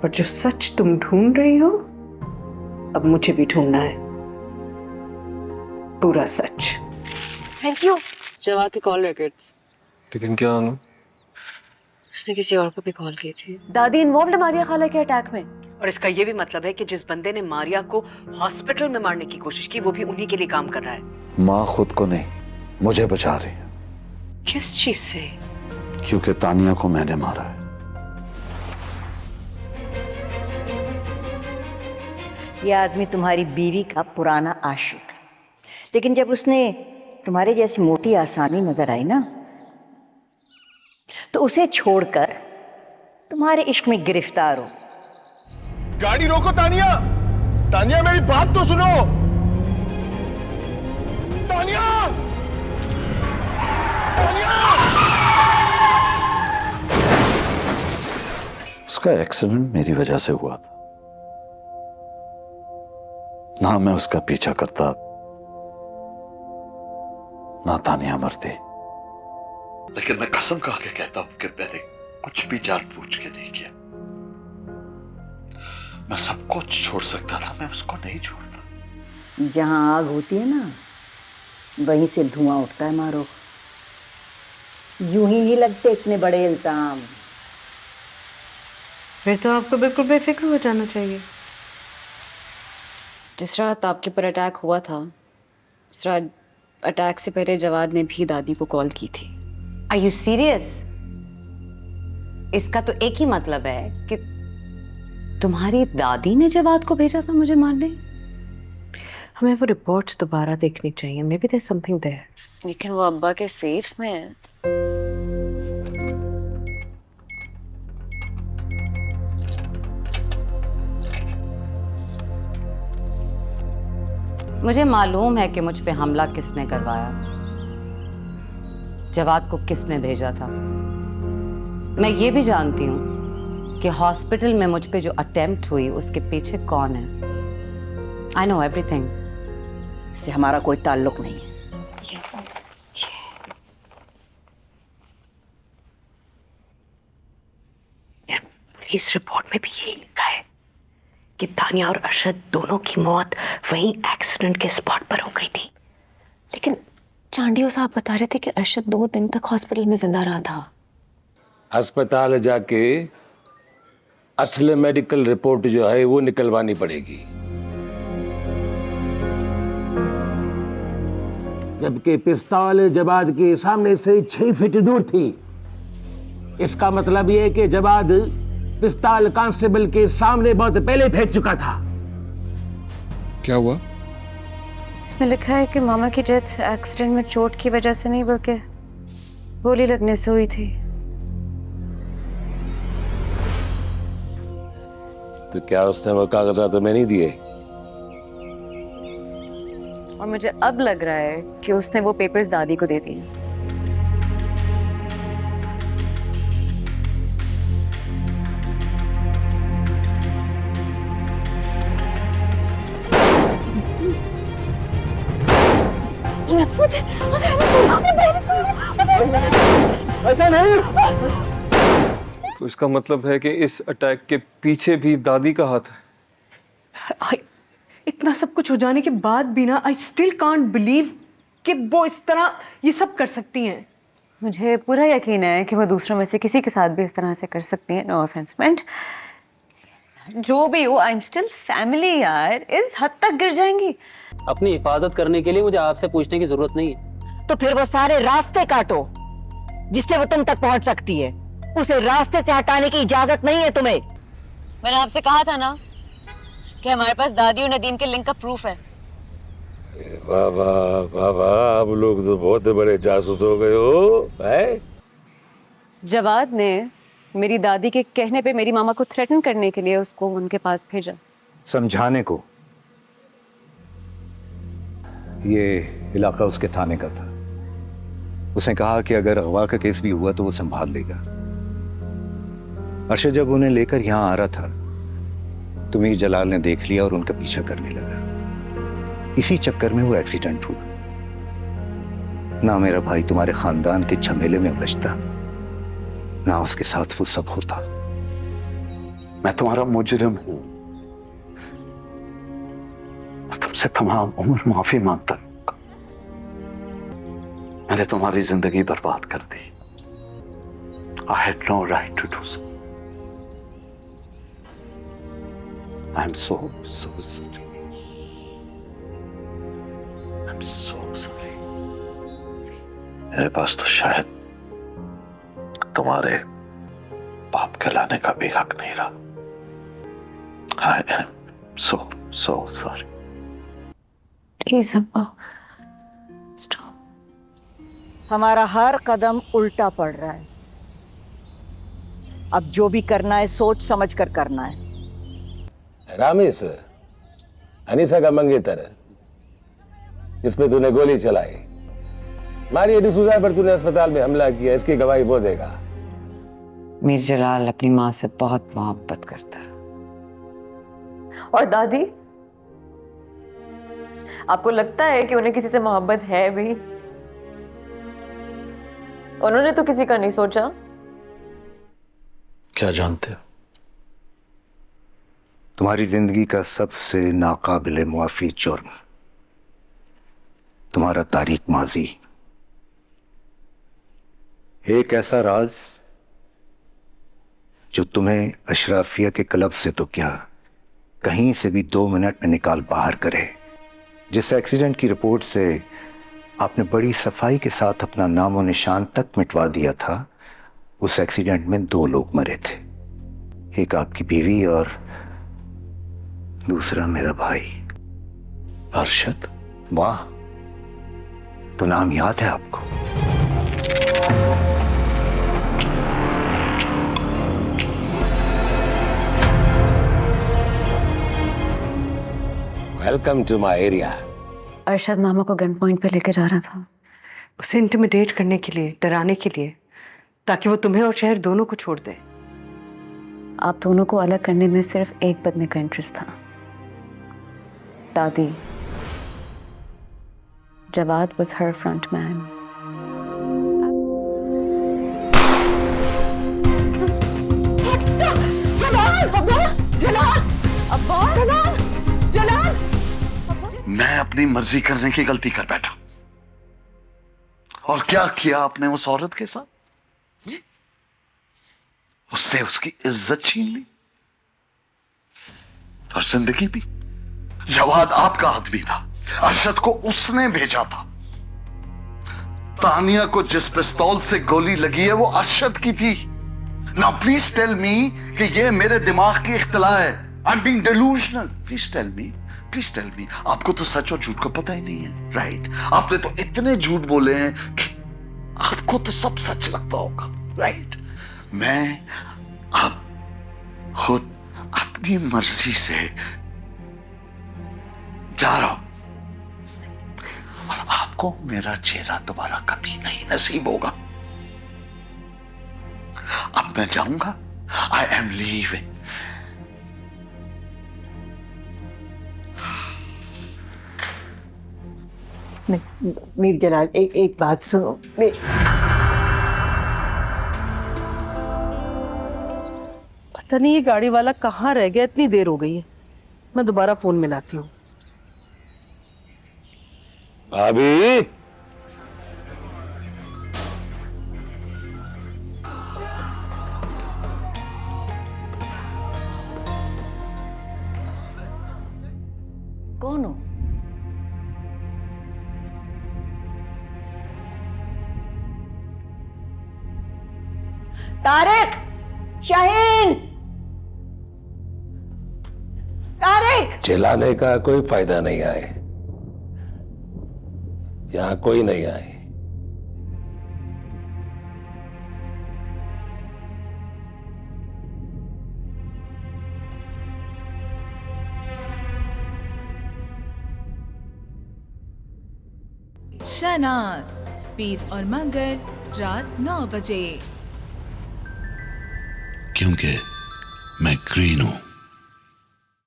पर जो सच तुम ढूंढ रही हो, अब मुझे भी ढूंढना है पूरा सच। Thank you. जवाद की कॉल रिकॉर्ड्स। लेकिन क्या अनु? उसने किसी और को भी कॉल की थी। दादी इन्वॉल्व है मारिया खाला के अटैक में। और इसका ये भी मतलब है कि जिस बंदे ने मारिया को हॉस्पिटल में मारने की कोशिश की, वो भी उन्हीं के लिए काम कर रहा है। माँ खुद को नहीं, मुझे बचा रही है। किस चीज से? क्योंकि तानिया को मैंने मारा है। यह आदमी तुम्हारी बीवी का पुराना आशिक है, लेकिन जब उसने तुम्हारे जैसी मोटी आसामी नजर आई ना, तो उसे छोड़कर तुम्हारे इश्क में गिरफ्तार हो। गाड़ी रोको तानिया, तानिया मेरी बात तो सुनो। तानिया, तानिया। उसका एक्सीडेंट मेरी वजह से हुआ था। ना मैं उसका पीछा करता, ना तानिया मरती। लेकिन मैं कसम खा के कहता हूं कि मैंने कुछ भी जानबूझ के नहीं किया। मैं सब कुछ छोड़ सकता था, मैं उसको नहीं छोड़ता। जहां आग होती है ना, वहीं से धुआं उठता है मारो। यूं ही नहीं लगते इतने बड़े इल्जाम। फिर तो आपको बिल्कुल बेफिक्र हो जाना चाहिए। जिस रात आपके पर अटैक हुआ था, उस रात अटैक से पहले जवाद ने भी दादी को कॉल की थी। Are you serious? इसका तो एक ही मतलब है कि तुम्हारी दादी ने जवाद को भेजा था मुझे मारने। हमें वो रिपोर्ट्स दोबारा देखनी चाहिए। May be there something there. लेकिन वो अब्बा के सेफ में है। मुझे मालूम है कि मुझ पे हमला किसने करवाया, जवाद को किसने भेजा था। मैं ये भी जानती हूँ कि हॉस्पिटल में मुझ पे जो अटेम्प्ट हुई उसके पीछे कौन है। I know everything. इससे हमारा कोई ताल्लुक नहीं है। पुलिस रिपोर्ट में भी यही लिखा है कि तानिया और अरशद दोनों की मौत वहीं एक्सीडेंट के स्पॉट पर हो गई थी। लेकिन चांडियो साहब बता रहे थे कि अरशद 2 दिन तक हॉस्पिटल में जिंदा रहा था। अस्पताल जाके असली मेडिकल रिपोर्ट जो है वो निकलवानी पड़ेगी। जबकि पिस्तौल जवाद के सामने से 6 फीट दूर थी। इसका मतलब ये है कि जवाद पिस्तौल कांस्टेबल के सामने बहुत पहले फेंक चुका था। क्या हुआ? इसमें लिखा है कि मामा की डेथ एक्सीडेंट में चोट की वजह से नहीं बल्कि गोली लगने से हुई थी। तो क्या उसने वो कागजात तुम्हें नहीं दिए? और मुझे अब लग रहा है कि उसने वो पेपर्स दादी को दे दिए। तो इसका मतलब है कि इस अटैक के पीछे भी दादी का हाथ है। इतना सब कुछ हो जाने के बाद भी ना, आई स्टिल कांट बिलीव कि वो इस तरह ये सब कर सकती हैं। मुझे पूरा यकीन है कि वो दूसरों में से किसी के साथ भी इस तरह से कर सकती हैं। नो ऑफेंस मेंट। जो भी हो, आई एम स्टिल फैमिली यार। इस हद तक गिर जाएंगी? अपनी हिफाजत करने के लिए मुझे आपसे पूछने की जरूरत नहीं है। तो फिर वो सारे रास्ते काटो जिससे वो तुम तक पहुंच सकती है। उसे रास्ते से हटाने की इजाजत नहीं है तुम्हें। मैंने आपसे कहा था ना कि हमारे पास दादी और नदीम के लिंक का प्रूफ है। वाह वाह वाह वाह, आप लोग तो बहुत बड़े जासूस हो गए हो। है? जवाद ने मेरी दादी के कहने पे मेरी मामा को थ्रेटन करने के लिए उसको उनके पास भेजा। समझाने को। ये इलाका उसके थाने का था। उसने कहा कि अगर अगवा का केस भी हुआ तो वो संभाल लेगा। अर्शद जब उन्हें लेकर यहां आ रहा था तो मीर जलाल ने देख लिया और उनका पीछा करने लगा। इसी चक्कर में वो एक्सीडेंट हुआ। ना मेरा भाई तुम्हारे खानदान के झमेले में उलझता, ना उसके साथ वो सब होता। मैं तुम्हारा मुजरिम हूं। मैं तुमसे तमाम उम्र माफी मांगता रहूंगा। मैंने तुम्हारी जिंदगी बर्बाद कर दी। I had no right to do so. I'm so sorry. I'm so sorry. मेरे पास तो शायद तुम्हारे पाप कहलाने का भी हक नहीं रहा। I am so sorry. Please अब्बा स्टॉप। हमारा हर कदम उल्टा पड़ रहा है। अब जो भी करना है सोच समझ कर करना है। रामेश, अनीसा का मंगेतर जिसपे तूने गोली चलाई, मारिया डिसूजा पर तूने अस्पताल में हमला किया, इसकी गवाही वो देगा। मीर जलाल अपनी माँ से बहुत मोहब्बत करता है। और दादी, आपको लगता है कि उन्हें किसी से मोहब्बत है भी? उन्होंने तो किसी का नहीं सोचा। क्या जानते हो? तुम्हारी जिंदगी का सबसे नाकाबिले मुआफी जुर्म तुम्हारा तारीख माजी। एक ऐसा राज जो तुम्हें अशराफिया के क्लब से तो क्या कहीं से भी 2 मिनट में निकाल बाहर करे। जिस एक्सीडेंट की रिपोर्ट से आपने बड़ी सफाई के साथ अपना नामो निशान तक मिटवा दिया था, उस एक्सीडेंट में 2 लोग मरे थे। एक आपकी बीवी और दूसरा मेरा भाई अरशद। वाह, तो नाम याद है आपको? Welcome to my area. Arshad मामा को गन पॉइंट पे लेके जा रहा था, उसे इंटिमिडेट करने के लिए, डराने के लिए, ताकि वो तुम्हें और शहर दोनों को छोड़ दे। आप दोनों को अलग करने में सिर्फ एक बंदे का इंटरेस्ट था, दादी। Jawad was her front man. मैं अपनी मर्जी करने की गलती कर बैठा। और क्या किया आपने उस औरत के साथ? उससे उसकी इज्जत छीन ली और जिंदगी भी। जवाद आपका आदमी था, अरशद को उसने भेजा था। तानिया को जिस पिस्तौल से गोली लगी है वो अरशद की थी। नाउ प्लीज टेल मी कि ये मेरे दिमाग की इख्तिला है। I am being delusional. Please tell me, please tell me. आपको तो सच और झूठ का पता ही नहीं है, राइट? आपने तो इतने झूठ बोले हैं कि आपको तो सब सच लगता होगा, राइट? मैं अब खुद अपनी मर्जी से जा रहा हूं और आपको मेरा चेहरा दोबारा कभी नहीं नसीब होगा। अब मैं जाऊंगा। I am leaving. Mir Jalal, एक बात सुनो। पता नहीं ये गाड़ी वाला कहाँ रह गया, इतनी देर हो गई है। मैं दोबारा फोन मिलाती हूँ। भाभी, कौन हो? तारिक, शाहीन, तारिक। चिल्लाने का कोई फायदा नहीं आए, यहां कोई नहीं आए। शहनाज, पीर और मंगल रात 9 बजे। क्योंकि मैं ग्रीन हूं।